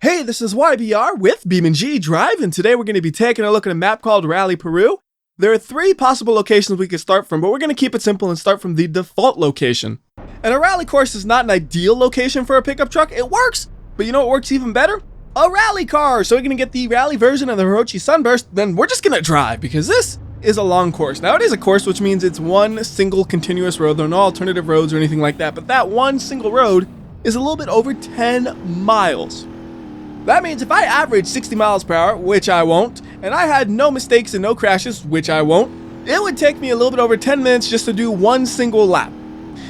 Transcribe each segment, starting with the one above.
Hey, this is WhyBeAre with BeamNG.drive, and today we're going to be taking a look at a map called Rally Peru. There are 3 possible locations we could start from, but we're going to keep it simple and start from the default location. And a rally course is not an ideal location for a pickup truck. It works, but you know what works even better? A rally car! So we're going to get the rally version of the Hirochi Sunburst, then we're just going to drive, because this is a long course. Now it is a course, which means it's one single continuous road. There are no alternative roads or anything like that, but that one single road is a little bit over 10 miles. That means if I average 60 miles per hour, which I won't, and I had no mistakes and no crashes, which I won't, it would take me a little bit over 10 minutes just to do one single lap.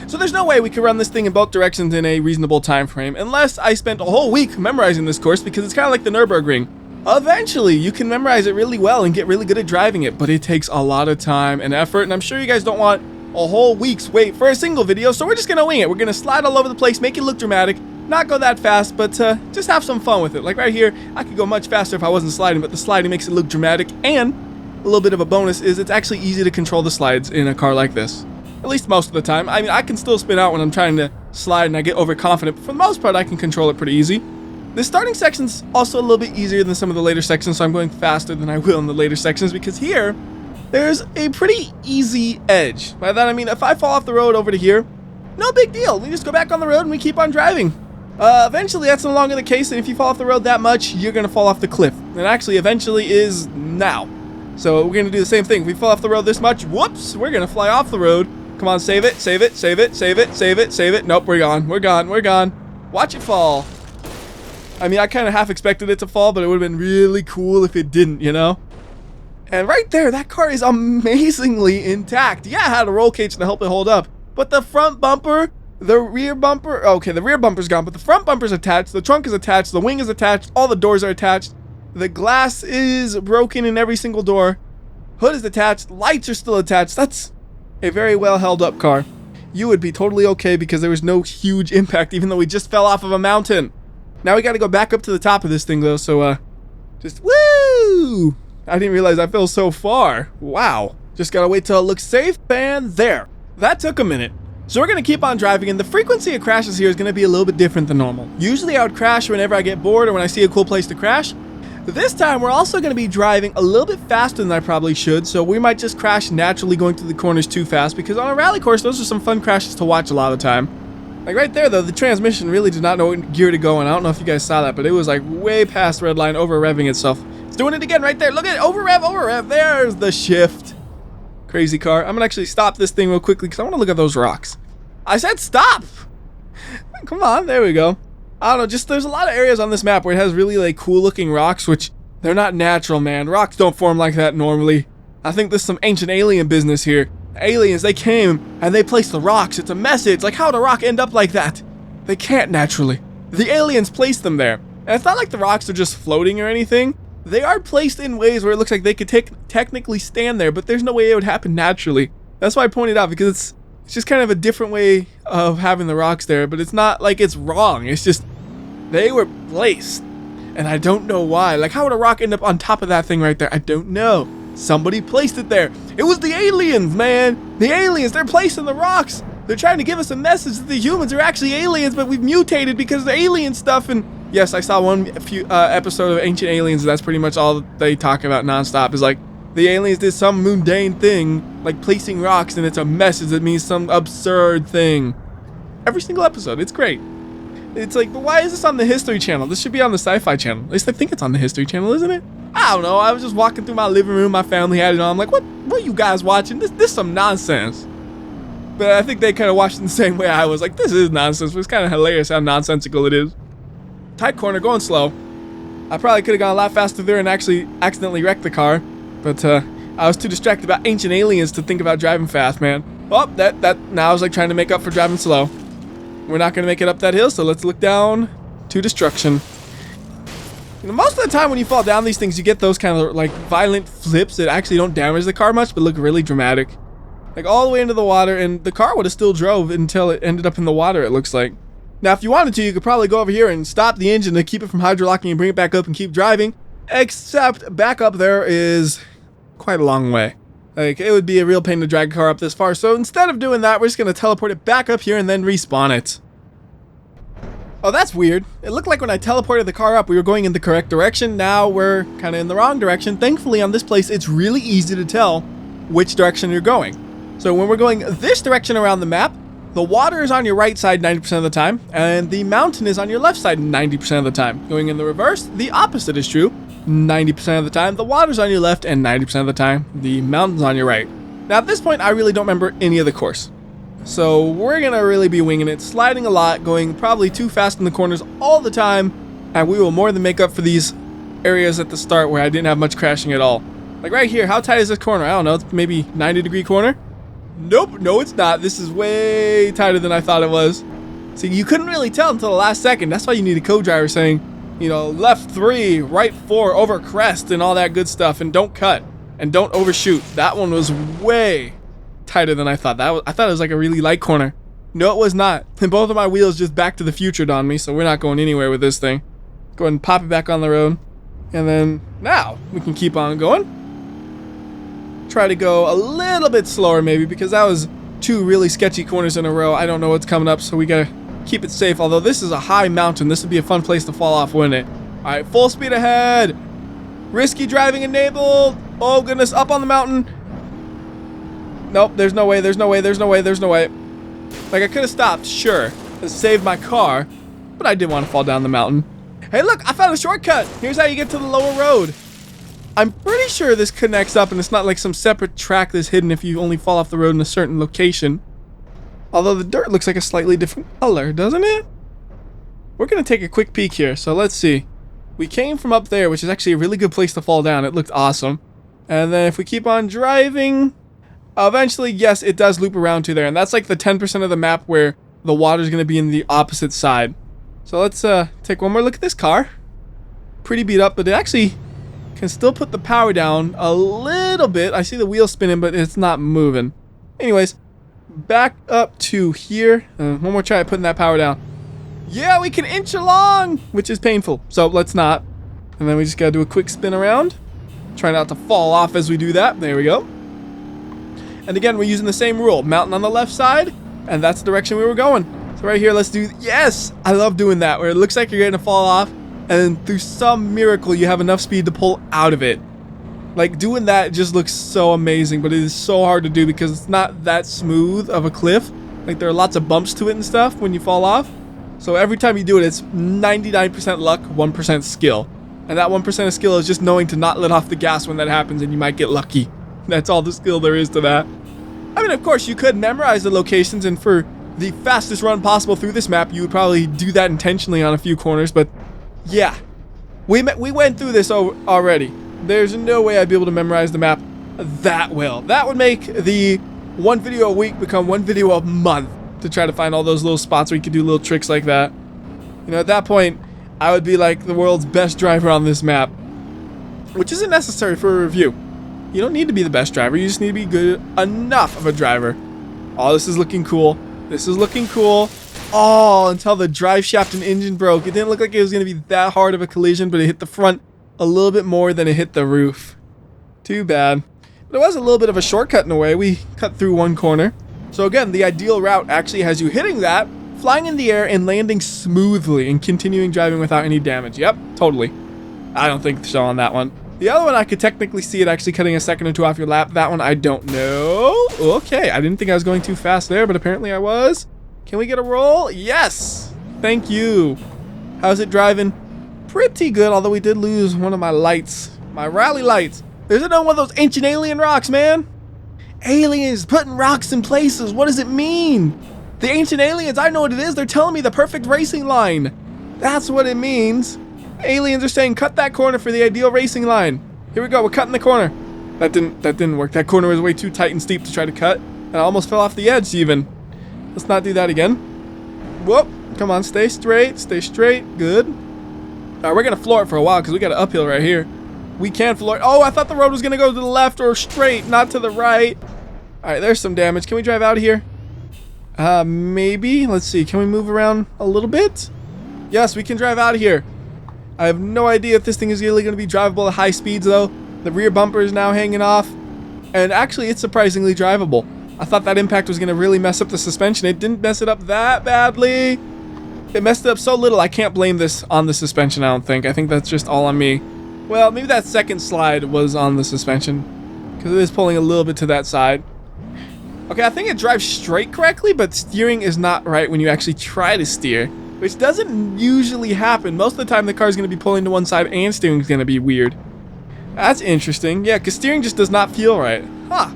So there's no way we could run this thing in both directions in a reasonable time frame, unless I spent a whole week memorizing this course, because it's kind of like the Nürburgring. Eventually, you can memorize it really well and get really good at driving it, but it takes a lot of time and effort, and I'm sure you guys don't want a whole week's wait for a single video, so we're just going to wing it. We're going to slide all over the place, make it look dramatic, not go that fast, but just have some fun with it. Like right here, I could go much faster if I wasn't sliding, but the sliding makes it look dramatic, and a little bit of a bonus is it's actually easy to control the slides in a car like this. At least most of the time. I mean, I can still spin out when I'm trying to slide and I get overconfident, but for the most part, I can control it pretty easy. The starting section's also a little bit easier than some of the later sections, so I'm going faster than I will in the later sections, because here, there's a pretty easy edge. By that I mean, if I fall off the road over to here, no big deal. We just go back on the road and we keep on driving. Eventually that's no longer the case, and if you fall off the road that much, you're gonna fall off the cliff. And actually, eventually is now. So we're gonna do the same thing. If we fall off the road this much, whoops, we're gonna fly off the road. Come on, save it, save it, save it, save it, save it, save it. Nope, we're gone, we're gone, we're gone. Watch it fall. I mean, I kind of half expected it to fall, but it would have been really cool if it didn't, you know? And right there, that car is amazingly intact. Yeah, it had a roll cage to help it hold up, but the front bumper, the rear bumper, okay, the rear bumper's gone, but the front bumper's attached, the trunk is attached, the wing is attached, all the doors are attached, the glass is broken in every single door, hood is attached, lights are still attached. That's a very well held up car. You would be totally okay because there was no huge impact, even though we just fell off of a mountain. Now we gotta go back up to the top of this thing though, so just woo! I didn't realize I fell so far. Wow. Just gotta wait till it looks safe, and there. That took a minute. So we're going to keep on driving, and the frequency of crashes here is going to be a little bit different than normal. Usually I would crash whenever I get bored or when I see a cool place to crash. This time we're also going to be driving a little bit faster than I probably should, so we might just crash naturally going through the corners too fast, because on a rally course those are some fun crashes to watch a lot of the time. Like right there though, the transmission really did not know what gear to go in. I don't know if you guys saw that, but it was like way past red line, over revving itself. It's doing it again right there. Look at it, over rev. There's the shift. Crazy car. I'm going to actually stop this thing real quickly because I want to look at those rocks. I said stop! Come on, there we go. I don't know, just there's a lot of areas on this map where it has really like cool looking rocks, which they're not natural, man. Rocks don't form like that normally. I think there's some ancient alien business here. Aliens, they came and they placed the rocks. It's a message. Like, how did a rock end up like that? They can't naturally. The aliens placed them there. And it's not like the rocks are just floating or anything. They are placed in ways where it looks like they could technically stand there, but there's no way it would happen naturally. That's why I pointed out, because it's just kind of a different way of having the rocks there, but it's not like it's wrong. It's just they were placed, and I don't know why. Like, how would a rock end up on top of that thing right there? I don't know. Somebody placed it there. It was the aliens, man. The aliens, they're placing the rocks. They're trying to give us a message that the humans are actually aliens, but we've mutated because of the alien stuff. And yes, I saw one episode of Ancient Aliens, and that's pretty much all they talk about nonstop, is like the aliens did some mundane thing, like placing rocks, and it's a message that means some absurd thing. Every single episode, it's great. It's like, but why is this on the History Channel? This should be on the Sci-Fi Channel. At least I think it's on the History Channel, isn't it? I don't know. I was just walking through my living room, my family had it on. I'm like, what are you guys watching? This is some nonsense. But I think they kind of watched it the same way I was. Like, this is nonsense, but it's kind of hilarious how nonsensical it is. Tight corner, going slow. I probably could have gone a lot faster there and actually accidentally wrecked the car. But I was too distracted about ancient aliens to think about driving fast, man. Oh, that now I was like trying to make up for driving slow. We're not going to make it up that hill, so let's look down to destruction. You know, most of the time when you fall down these things, you get those kind of like violent flips that actually don't damage the car much, but look really dramatic. Like all the way into the water, and the car would have still drove until it ended up in the water, it looks like. Now, if you wanted to, you could probably go over here and stop the engine to keep it from hydrolocking and bring it back up and keep driving. Except back up there is quite a long way. Like, it would be a real pain to drag a car up this far. So instead of doing that, we're just going to teleport it back up here and then respawn it. Oh, that's weird. It looked like when I teleported the car up, we were going in the correct direction. Now we're kind of in the wrong direction. Thankfully, on this place, it's really easy to tell which direction you're going. So when we're going this direction around the map, the water is on your right side 90% of the time, and the mountain is on your left side 90% of the time. Going in the reverse, the opposite is true. 90% of the time, the water's on your left, and 90% of the time, the mountain's on your right. Now, at this point, I really don't remember any of the course. So we're gonna really be winging it, sliding a lot, going probably too fast in the corners all the time, and we will more than make up for these areas at the start where I didn't have much crashing at all. Like right here, how tight is this corner? I don't know, it's maybe 90-degree corner? Nope, no it's not. This is way tighter than I thought it was. See, you couldn't really tell until the last second. That's why you need a co-driver saying, you know, left 3, right 4, over crest, and all that good stuff, and don't cut, and don't overshoot. That one was way tighter than I thought. I thought it was like a really light corner. No, it was not. And both of my wheels just Back to the Futured on me, so we're not going anywhere with this thing. Go ahead and pop it back on the road. And then now we can keep on going. Try to go a little bit slower maybe, because that was 2 really sketchy corners in a row. I don't know what's coming up, so we gotta keep it safe. Although this is a high mountain, this would be a fun place to fall off, wouldn't it? Alright, full speed ahead. Risky driving enabled. Oh goodness, up on the mountain. Nope, there's no way, there's no way, there's no way, there's no way. Like, I could have stopped, sure, to save my car, but I didn't want to fall down the mountain. Hey, look, I found a shortcut. Here's how you get to the lower road. I'm pretty sure this connects up, and it's not like some separate track that's hidden if you only fall off the road in a certain location. Although the dirt looks like a slightly different color, doesn't it? We're going to take a quick peek here, so let's see. We came from up there, which is actually a really good place to fall down. It looked awesome. And then if we keep on driving, eventually, yes, it does loop around to there. And that's like the 10% of the map where the water's going to be in the opposite side. So let's take one more look at this car. Pretty beat up, but it actually can still put the power down a little bit. I see the wheel spinning, but it's not moving. Anyways, back up to here. One more try at putting that power down. Yeah, we can inch along, which is painful. So let's not. And then we just got to do a quick spin around. Try not to fall off as we do that. There we go. And again, we're using the same rule. Mountain on the left side, and that's the direction we were going. So right here, let's do, yes! I love doing that, where it looks like you're going to fall off, and then through some miracle, you have enough speed to pull out of it. Like, doing that just looks so amazing, but it is so hard to do because it's not that smooth of a cliff. Like, there are lots of bumps to it and stuff when you fall off. So every time you do it, it's 99% luck, 1% skill. And that 1% of skill is just knowing to not let off the gas when that happens, and you might get lucky. That's all the skill there is to that. I mean, of course, you could memorize the locations, and for the fastest run possible through this map, you would probably do that intentionally on a few corners, but yeah. We went through this already. There's no way I'd be able to memorize the map that well. That would make the one video a week become one video a month to try to find all those little spots where you could do little tricks like that. You know, at that point, I would be like the world's best driver on this map, which isn't necessary for a review. You don't need to be the best driver, you just need to be good enough of a driver. Oh, this is looking cool. This is looking cool. Oh, until the drive shaft and engine broke. It didn't look like it was going to be that hard of a collision, but it hit the front a little bit more than it hit the roof. Too bad. But it was a little bit of a shortcut in a way. We cut through one corner. So again, the ideal route actually has you hitting that, flying in the air, and landing smoothly, and continuing driving without any damage. Yep, totally. I don't think so on that one. The other one, I could technically see it actually cutting a second or two off your lap. That one, I don't know. Okay, I didn't think I was going too fast there, but apparently I was. Can we get a roll? Yes! Thank you. How's it driving? Pretty good, although we did lose one of my lights. My rally lights. There's another one of those ancient alien rocks, man. Aliens putting rocks in places. What does it mean? The ancient aliens, I know what it is. They're telling me the perfect racing line. That's what it means. Aliens are saying, cut that corner for the ideal racing line. Here we go, we're cutting the corner. That didn't work. That corner was way too tight and steep to try to cut. And I almost fell off the edge even. Let's not do that again. Whoop, come on, stay straight, good. Alright, we're gonna floor it for a while because we got an uphill right here. We can floor it. Oh, I thought the road was gonna go to the left or straight, not to the right. Alright, there's some damage. Can we drive out of here? Maybe. Let's see, can we move around a little bit? Yes, we can drive out of here. I have no idea if this thing is really going to be drivable at high speeds, though. The rear bumper is now hanging off. And actually, it's surprisingly drivable. I thought that impact was going to really mess up the suspension. It didn't mess it up that badly. It messed it up so little, I can't blame this on the suspension, I don't think. I think that's just all on me. Well, maybe that second slide was on the suspension, because it is pulling a little bit to that side. Okay, I think it drives straight correctly, but steering is not right when you actually try to steer, which doesn't usually happen. Most of the time, the car is going to be pulling to one side and steering is going to be weird. That's interesting. Yeah, because steering just does not feel right. Huh.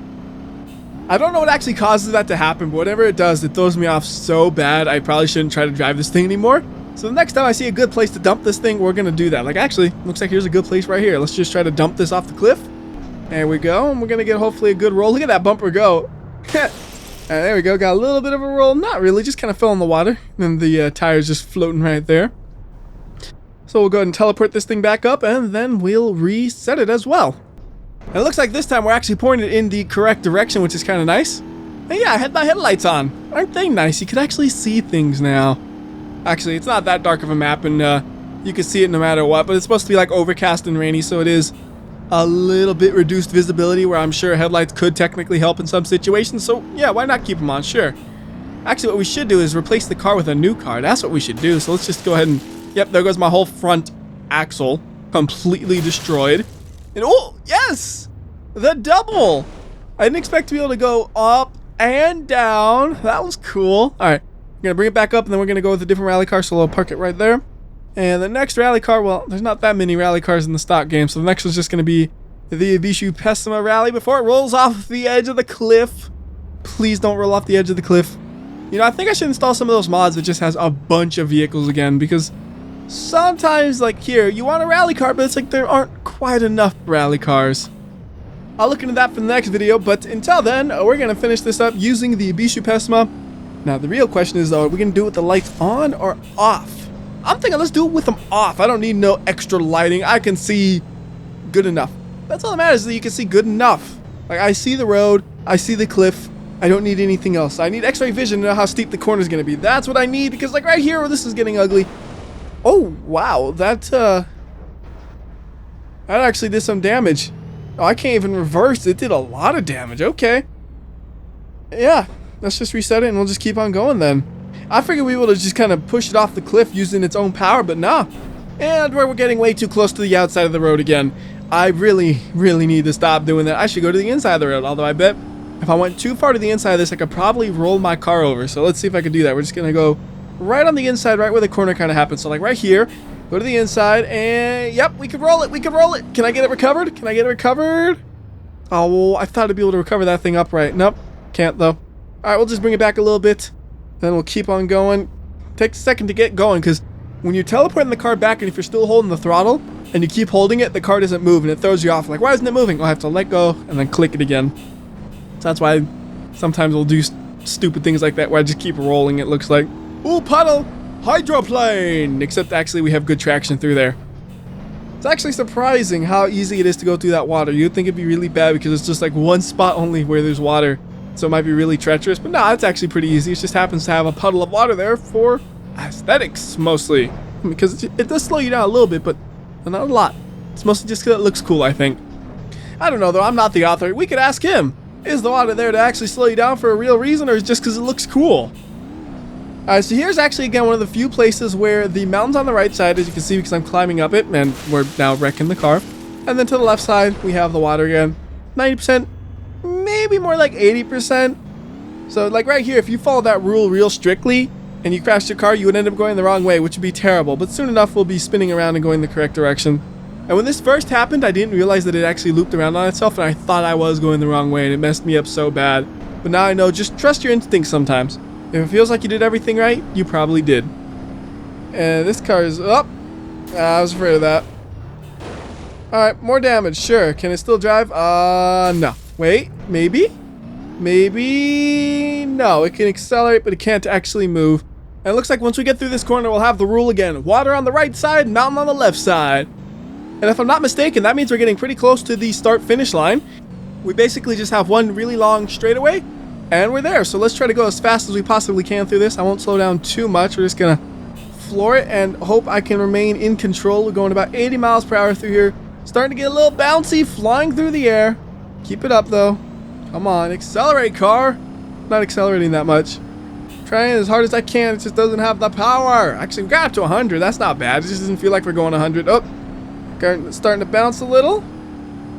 I don't know what actually causes that to happen, but whatever it does, it throws me off so bad, I probably shouldn't try to drive this thing anymore. So the next time I see a good place to dump this thing, we're going to do that. Like, actually, looks like here's a good place right here. Let's just try to dump this off the cliff. There we go, and we're going to get hopefully a good roll. Look at that bumper go. There we go, got a little bit of a roll. Not really, just kind of fell in the water. And the tire's just floating right there. So we'll go ahead and teleport this thing back up, and then we'll reset it as well. And it looks like this time we're actually pointed in the correct direction, which is kind of nice. And yeah, I had my headlights on. Aren't they nice? You can actually see things now. Actually, it's not that dark of a map, and you can see it no matter what, but it's supposed to be like overcast and rainy, so it is a little bit reduced visibility, where I'm sure headlights could technically help in some situations. So yeah, why not keep them on? Sure. Actually, what we should do is replace the car with a new car. That's what we should do. So let's just go ahead and, yep, there goes my whole front axle, completely destroyed. And oh, yes, the double. I didn't expect to be able to go up and down. That was cool. All right, we're gonna bring it back up, and then we're gonna go with a different rally car. So I'll park it right there. And the next rally car, well, there's not that many rally cars in the stock game, so the next one's just going to be the BeamNG rally before it rolls off the edge of the cliff. Please don't roll off the edge of the cliff. You know, I think I should install some of those mods that just has a bunch of vehicles again, because sometimes, like here, you want a rally car, but it's like there aren't quite enough rally cars. I'll look into that for the next video, but until then, we're going to finish this up using the BeamNG. Now, the real question is, though, are we going to do it with the lights on or off? I'm thinking let's do it with them off. I don't need no extra lighting. I can see good enough. That's all that matters, is that you can see good enough. Like, I see the road, I see the cliff. I don't need anything else. I need x-ray vision to know how steep the corner is going to be. That's what I need, because like right here where this is getting ugly. Oh, wow. That actually did some damage. Oh, I can't even reverse. It did a lot of damage. Okay. Yeah, let's just reset it and we'll just keep on going then. I figured we would have just kind of pushed it off the cliff using its own power, but nah. And we're getting way too close to the outside of the road again. I really need to stop doing that. I should go to the inside of the road, although I bet if I went too far to the inside of this, I could probably roll my car over. So let's see if I can do that. We're just going to go right on the inside, right where the corner kind of happens. So like right here, go to the inside, and yep, we can roll it. We can roll it. Can I get it recovered? Can I get it recovered? Oh, I thought I'd be able to recover that thing upright. Nope, can't though. All right, we'll just bring it back a little bit. Then we'll keep on going. Takes a second to get going, because when you're teleporting the car back and if you're still holding the throttle and you keep holding it, the car doesn't move and it throws you off. Like, why isn't it moving? I'll have to let go and then click it again. So that's why sometimes we'll do stupid things like that where I just keep rolling, it looks like. Ooh, puddle! Hydroplane! Except actually we have good traction through there. It's actually surprising how easy it is to go through that water. You'd think it'd be really bad because it's just like one spot only where there's water. So it might be really treacherous, but no, it's actually pretty easy. It just happens to have a puddle of water there for aesthetics, mostly. Because it does slow you down a little bit, but not a lot. It's mostly just because it looks cool, I think. I don't know, though. I'm not the author. We could ask him. Is the water there to actually slow you down for a real reason, or is it just because it looks cool? Alright, so here's actually, again, one of the few places where the mountain's on the right side, as you can see, because I'm climbing up it, and we're now wrecking the car. And then to the left side, we have the water again. 90%. Maybe more like 80%. So like right here, if you follow that rule real strictly and you crashed your car, you would end up going the wrong way, which would be terrible. But soon enough, we'll be spinning around and going the correct direction. And when this first happened, I didn't realize that it actually looped around on itself, and I thought I was going the wrong way, and it messed me up so bad. But now I know, just trust your instincts sometimes. If it feels like you did everything right, you probably did. And this car is up. I was afraid of that. Alright, more damage, sure. Can it still drive? No. Wait, maybe? Maybe... No, it can accelerate, but it can't actually move. And it looks like once we get through this corner, we'll have the rule again. Water on the right side, mountain on the left side. And if I'm not mistaken, that means we're getting pretty close to the start-finish line. We basically just have one really long straightaway, and we're there. So let's try to go as fast as we possibly can through this. I won't slow down too much. We're just going to floor it and hope I can remain in control. We're going about 80 miles per hour through here. Starting to get a little bouncy, flying through the air. Keep it up, though. Come on, accelerate, car. Not accelerating that much. Trying Trying as hard as I can. It just doesn't have the power. Actually, we got up to 100. That's not bad. It just doesn't feel like we're going 100. Oh, starting to bounce a little.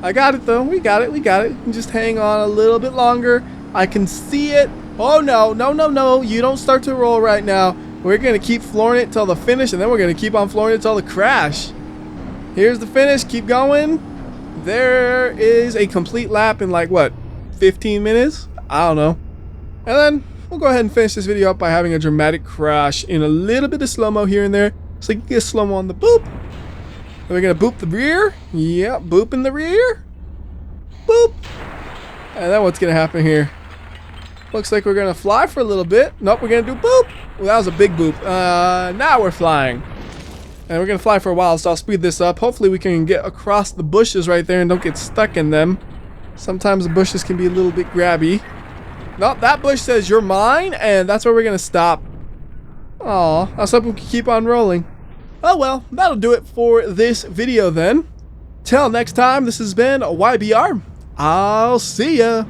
I got it, though. We got it. We got it. Just hang on a little bit longer. I can see it. Oh, no. No, no, no. You don't start to roll right now. We're going to keep flooring it till the finish, and then we're going to keep on flooring it till the crash. Here's the finish. Keep going. There is a complete lap in like, what, 15 minutes? I don't know. And then we'll go ahead and finish this video up by having a dramatic crash in a little bit of slow-mo here and there. So you can get slow-mo on the boop. And we're going to boop the rear. Yeah, boop in the rear. Boop. And then what's going to happen here? Looks like we're going to fly for a little bit. Nope, we're going to do boop. Well, that was a big boop. Now we're flying. And we're going to fly for a while, so I'll speed this up. Hopefully we can get across the bushes right there and don't get stuck in them. Sometimes the bushes can be a little bit grabby. Nope, that bush says you're mine, and that's where we're going to stop. Aw, I was hoping we could keep on rolling. Oh well, that'll do it for this video then. Till next time, this has been WhyBeAre. I'll see ya.